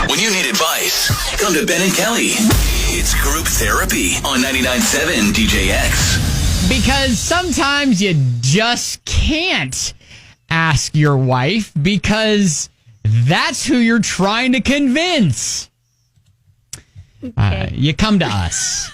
When you need advice, come to Ben and Kelly. It's group therapy on 99.7 DJX. Because sometimes you just can't ask your wife because that's who you're trying to convince. Okay. You come to us.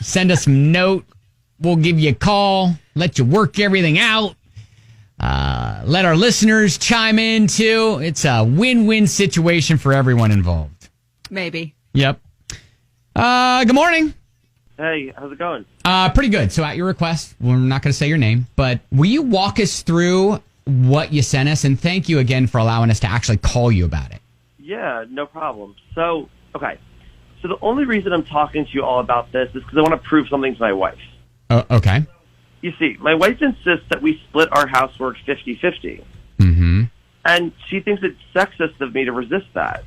Send us a note. We'll give you a call. Let you work everything out. Let our listeners chime in, too. It's a win-win situation for everyone involved. Maybe. Yep. Good morning. Hey, how's it going? Pretty good. So at your request, we're not going to say your name, but will you walk us through what you sent us? And thank you again for allowing us to actually call you about it. Yeah, no problem. So, okay. So the only reason I'm talking to you all about this is because I want to prove something to my wife. Okay. You see, my wife insists that we split our housework 50-50. Mm-hmm. And she thinks it's sexist of me to resist that.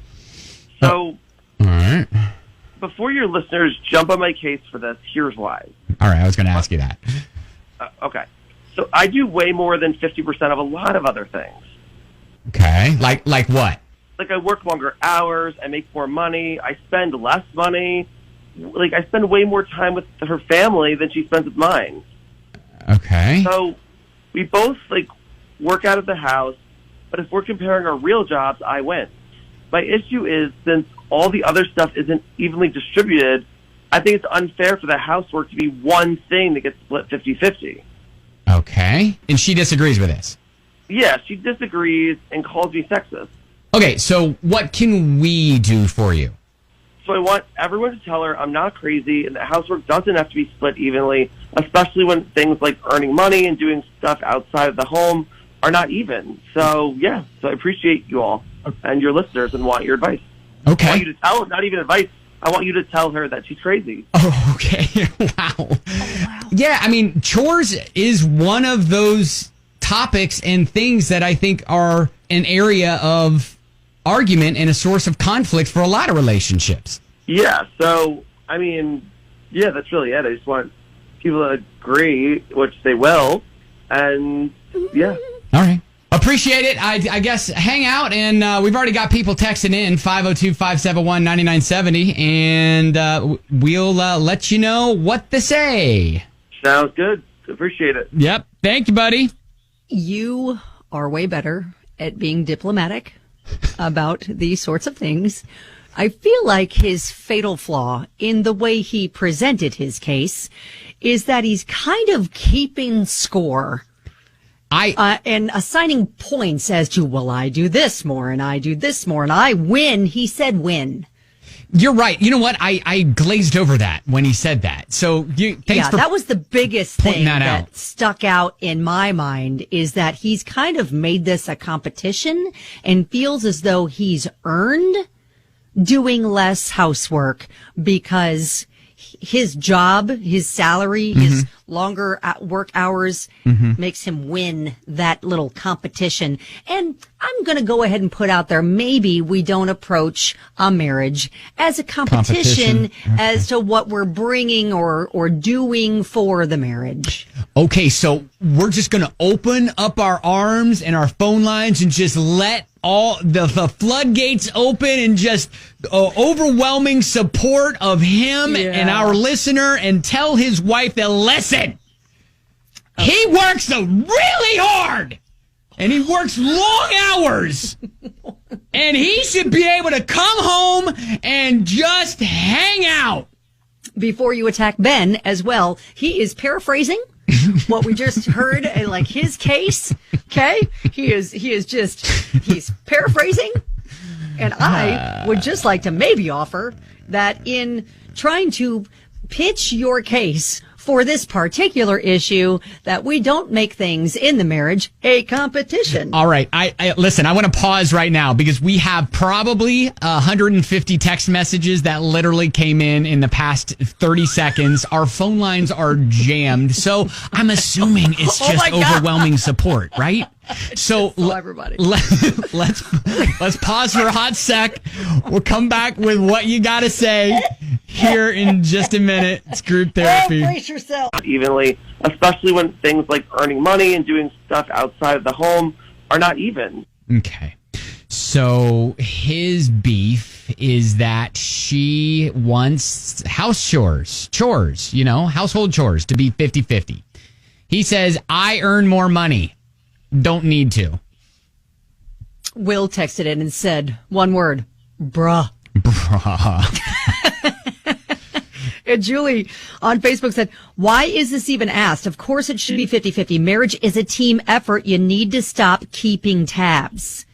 So, all right. Before your listeners jump on my case for this, here's why. All right, I was going to ask you that. Okay. So I do way more than 50% of a lot of other things. Okay. Like what? Like I work longer hours, I make more money, I spend less money. Like I spend way more time with her family than she spends with mine. Okay. So we both work out of the house, but if we're comparing our real jobs, I win. My issue is since all the other stuff isn't evenly distributed, I think it's unfair for the housework to be one thing that gets split 50-50. Okay. And she disagrees with this? Yeah, she disagrees and calls me sexist. Okay, so what can we do for you? So I want everyone to tell her I'm not crazy and that housework doesn't have to be split evenly, especially when things like earning money and doing stuff outside of the home are not even. So, yeah, so I appreciate you all and your listeners and want your advice. Okay. I want you to tell, not even advice, I want you to tell her that she's crazy. Oh, okay. Wow. Yeah, I mean, chores is one of those topics and things that I think are an area of argument and a source of conflict for a lot of relationships. Yeah, so, I mean, yeah, that's really it. I just want people to agree, which they will, and, yeah. All right. Appreciate it. I guess hang out, and we've already got people texting in, 502-571-9970, and we'll let you know what to say. Sounds good. Appreciate it. Yep. Thank you, buddy. You are way better at being diplomatic about these sorts of things. I feel like his fatal flaw in the way he presented his case is that he's kind of keeping score. And assigning points as to, well, I do this more and I do this more and I win. He said win. You're right. You know what? I glazed over that when he said that. So thanks for that was the biggest thing that stuck out in my mind is that he's kind of made this a competition and feels as though he's earned doing less housework because his job, his salary, his longer work hours makes him win that little competition. And I'm going to go ahead and put out there, maybe we don't approach a marriage as a competition. As to what we're bringing or doing for the marriage. Okay, so we're just going to open up our arms and our phone lines and just let all the floodgates open and just overwhelming support of him and our listener, and tell his wife that, listen, he works really hard and he works long hours and he should be able to come home and just hang out. Before you attack Ben as well, he is paraphrasing what we just heard, like his case. Okay, he's paraphrasing, and I would just like to maybe offer that in trying to pitch your case for this particular issue, that we don't make things in the marriage a competition. All right. I listen, I want to pause right now because we have probably 150 text messages that literally came in the past 30 seconds. Our phone lines are jammed. So I'm assuming it's just overwhelming support, right? So everybody, let's pause for a hot sec. We'll come back with what you got to say here in just a minute. It's group therapy. Brace yourself. Evenly, especially when things like earning money and doing stuff outside of the home are not even. Okay. So his beef is that she wants house chores, household chores to be 50-50. He says, I earn more money. Don't need to. Will texted in and said, one word, bruh. Bruh. And Julie on Facebook said, why is this even asked? Of course it should be 50-50. Marriage is a team effort. You need to stop keeping tabs.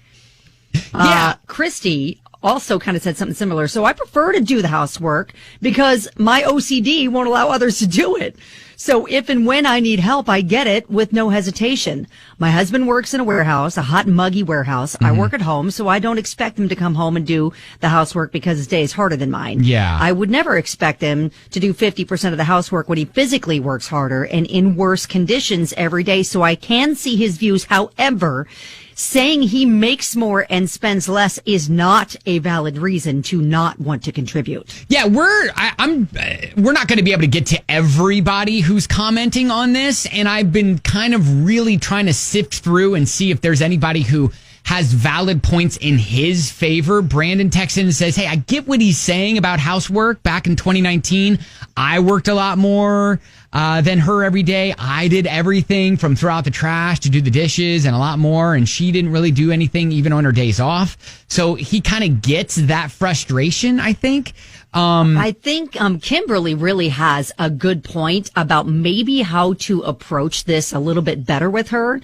Yeah. Christy also kind of said something similar. So I prefer to do the housework because my OCD won't allow others to do it. So if and when I need help, I get it with no hesitation. My husband works in a warehouse, a hot, muggy warehouse. I work at home, so I don't expect him to come home and do the housework because his day is harder than mine. Yeah. I would never expect him to do 50% of the housework when he physically works harder and in worse conditions every day. So I can see his views. However, saying he makes more and spends less is not a valid reason to not want to contribute. Yeah, we're not going to be able to get to everybody who's commenting on this, and I've been kind of really trying to sift through and see if there's anybody who has valid points in his favor. Brandon texts in and says, hey, I get what he's saying about housework. Back in 2019, I worked a lot more than her every day. I did everything from throw out the trash to do the dishes and a lot more. And she didn't really do anything even on her days off. So he kind of gets that frustration, I think. I think Kimberly really has a good point about maybe how to approach this a little bit better with her.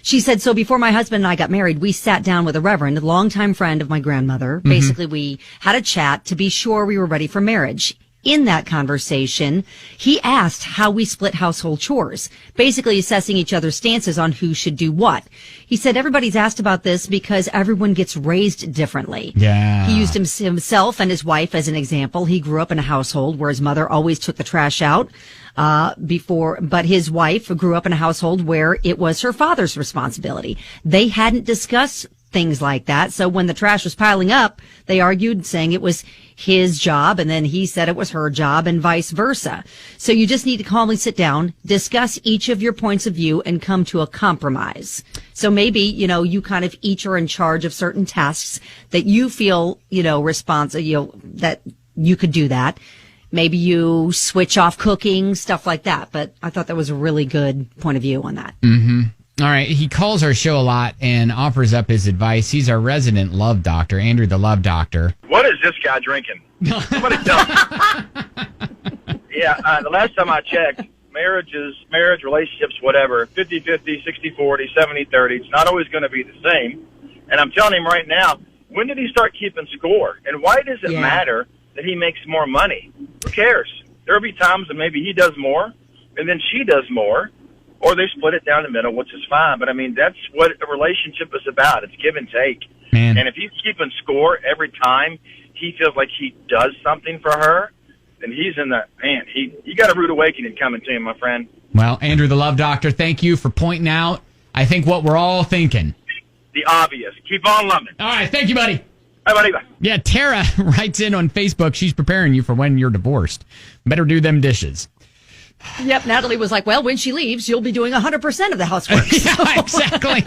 She said, so before my husband and I got married, we sat down with a reverend, a longtime friend of my grandmother. Basically, we had a chat to be sure we were ready for marriage. In that conversation, he asked how we split household chores, basically assessing each other's stances on who should do what. He said everybody's asked about this because everyone gets raised differently. Yeah. He used himself and his wife as an example. He grew up in a household where his mother always took the trash out but his wife grew up in a household where it was her father's responsibility. They hadn't discussed things like that. So when the trash was piling up, they argued saying it was his job and then he said it was her job and vice versa. So you just need to calmly sit down, discuss each of your points of view and come to a compromise. So maybe, you kind of each are in charge of certain tasks that you feel, that you could do that. Maybe you switch off cooking, stuff like that. But I thought that was a really good point of view on that. Mm-hmm. All right. He calls our show a lot and offers up his advice. He's our resident love doctor, Andrew the Love Doctor. What is this guy drinking? Somebody tell me. Yeah, the last time I checked, marriage, relationships, whatever, 50-50, 60-40, 70-30, it's not always going to be the same. And I'm telling him right now, when did he start keeping score? And why does it matter that he makes more money? Who cares? There'll be times that maybe he does more and then she does more, or they split it down the middle, which is fine. But I mean, that's what a relationship is about. It's give and take. Man. And if he's keeping score every time he feels like he does something for her, then he's in the, you got a rude awakening coming to him, my friend. Well, Andrew the Love Doctor, thank you for pointing out, I think, what we're all thinking. The obvious. Keep on loving. All right. Thank you, buddy. Bye, buddy. Bye. Yeah, Tara writes in on Facebook. She's preparing you for when you're divorced. Better do them dishes. Yep. Natalie was like, well, when she leaves, you'll be doing 100% of the housework. Yeah, exactly.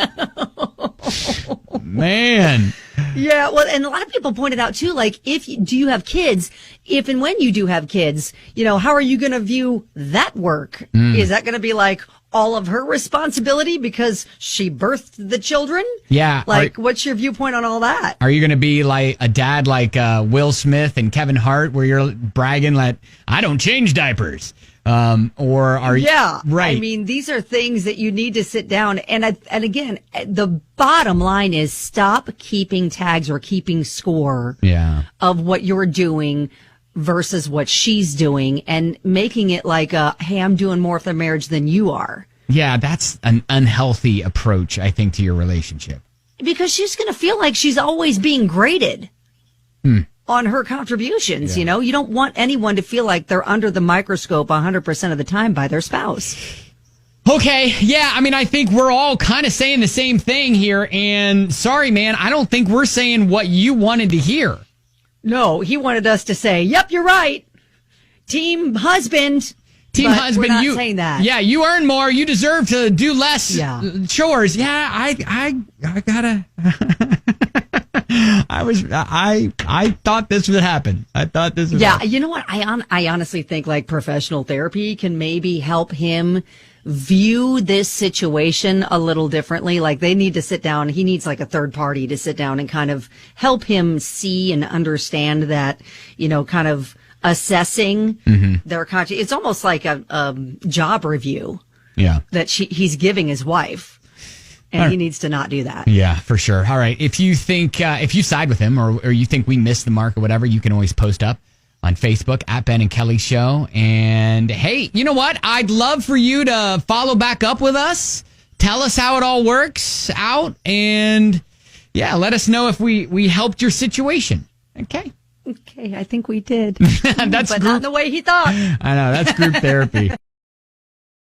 Man. Yeah. Well, and a lot of people pointed out too, like, do you have kids? If and when you do have kids, how are you going to view that work? Is that going to be like all of her responsibility because she birthed the children? Yeah. Like, what's your viewpoint on all that? Are you going to be like a dad like Will Smith and Kevin Hart where you're bragging like, I don't change diapers? Or are you? Yeah. Right. I mean, these are things that you need to sit down. And again, the bottom line is stop keeping tags or keeping score of what you're doing versus what she's doing and making it like hey, I'm doing more for the marriage than you are. Yeah, that's an unhealthy approach, I think, to your relationship. Because she's going to feel like she's always being graded on her contributions. You don't want anyone to feel like they're under the microscope 100% of the time by their spouse. Okay, yeah, I mean, I think we're all kind of saying the same thing here. And sorry, man, I don't think we're saying what you wanted to hear. No, he wanted us to say, yep, you're right. Team husband. Team but husband, we're not saying that. Yeah, you earn more. You deserve to do less chores. Yeah, I gotta. I thought this would happen. I thought this would happen. You know what? I honestly think like professional therapy can maybe help him view this situation a little differently. Like they need to sit down. He needs like a third party to sit down and kind of help him see and understand that, kind of assessing their conscience. It's almost like a job review. Yeah. That he's giving his wife. And he needs to not do that. Yeah, for sure. All right. If you think, if you side with him or you think we missed the mark or whatever, you can always post up on Facebook at Ben and Kelly Show. And hey, you know what? I'd love for you to follow back up with us. Tell us how it all works out. And yeah, let us know if we helped your situation. Okay. Okay, I think we did. But not in the way he thought. I know. That's group therapy.